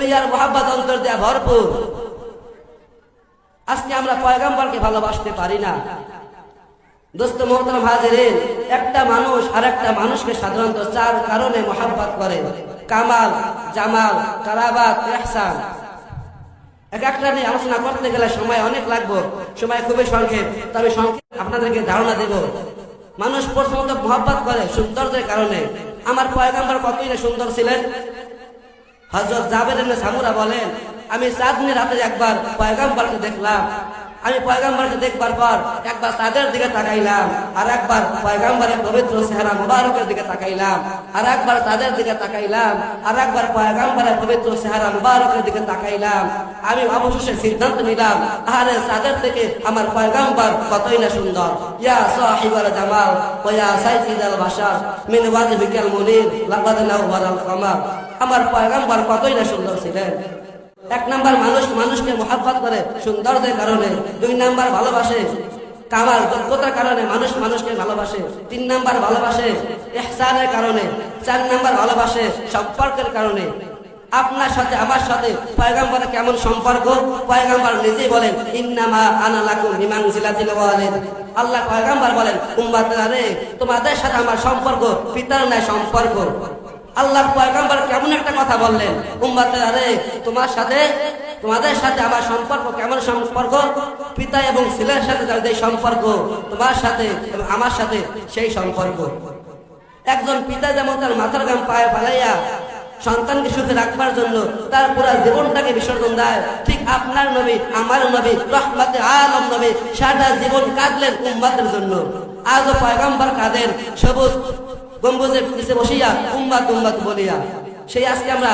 দয়ার মোহাব্বত অন্তর দেয়া ভরপুর। আজকে আমরা পয়গম্বরকে ভালোবাসতে পারি না। দোস্ত মোহতারাম হাজিরিন, একটা মানুষ আর একটা মানুষকে সাধারণত চার কারণে মোহাব্বত করে: কামাল, জামাল, কারাবাত, ইহসান। এক একটা নিয়ে আলোচনা করতে গেলে সময় অনেক লাগবে, সময় খুবই সংক্ষেপ। তবে সংক্ষেপ আপনাদেরকে ধারণা দেব। মানুষ প্রথমত মোহাব্বত করে সৌন্দর্যের কারণে। আমার পয়গম্বর কতই না সুন্দর ছিলেন। হযরত জাবের ইবনে সামুরা বলেন, আমি চাঁদনি রাতে একবার পয়গম্বরকে দেখলাম। আমি পয়গম্বরকে দেখবার পর একবার চাঁদের দিকে তাকাইলাম, আর একবার পয়গম্বরের পবিত্র চেহারা মুবারকের দিকে তাকাইলাম, আর একবার চাঁদের দিকে তাকাইলাম, আর একবার পয়গম্বরের পবিত্র চেহারা মুবারকের দিকে তাকাইলাম। আমি অবশেষে সিদ্ধান্ত নিলাম, আরে চাঁদের থেকে আমার পয়গম্বর কতই না সুন্দর। ইয়া সাহিবাল জামাল ওয়া ইয়া সাইয়্যিদাল বাশার মিন ওয়াজহিকাল মুনির লাকাদ নাওয়ারাল কামার। আমার পয়গম্বর কতই না সুন্দর ছিলেন। এক নাম্বার, মানুষ মানুষকে মোহাব্বত করে সৌন্দর্যের কারণে। দুই নাম্বার, ভালোবাসে কামাল, যোগ্যতার কারণে মানুষ মানুষকে ভালোবাসে। তিন নাম্বার, ভালোবাসে ইহসানের কারণে। চার নাম্বার, ভালোবাসে সম্পর্কের কারণে। আপনার সাথে আমার সাথে পয়গম্বরের কেমন সম্পর্ক? পয়গম্বর নিজেই বলেন, ইন্নামা আনা লাকুম বিমানজিলাতিল ওয়ালিদ। আল্লাহ পয়গম্বর বলেন, উম্মতেরা রে, তোমাদের সাথে আমার সম্পর্ক পিতার ন্যায় সম্পর্ক। আল্লাহ পয়গম্বর কেমন একটা কথা বললেন, উম্মতেরা রে, তোমাদের সাথে আমার সম্পর্ক কেমন সম্পর্ক? পিতা এবং ছেলের সাথে যে সম্পর্ক, তোমার সাথে এবং আমার সাথে সেই সম্পর্ক। একজন পিতা যেমন তার মাথার ঘাম পায়ে ফেলাইয়া সন্তানকে সুখে রাখবার জন্য তার পুরো জীবনটাকে বিসর্জন দেয়, ঠিক আপনার নবী, আমার নবী, রহমতে আলম নবী সারা জীবন কাঁদলেন উম্মতের জন্য। আজও পয়গম্বর কাঁদেন সবুজ গম্বুজের নিচে বসিয়া উম্মাত উম্মাত বলিয়া। সেই আজকে আমরা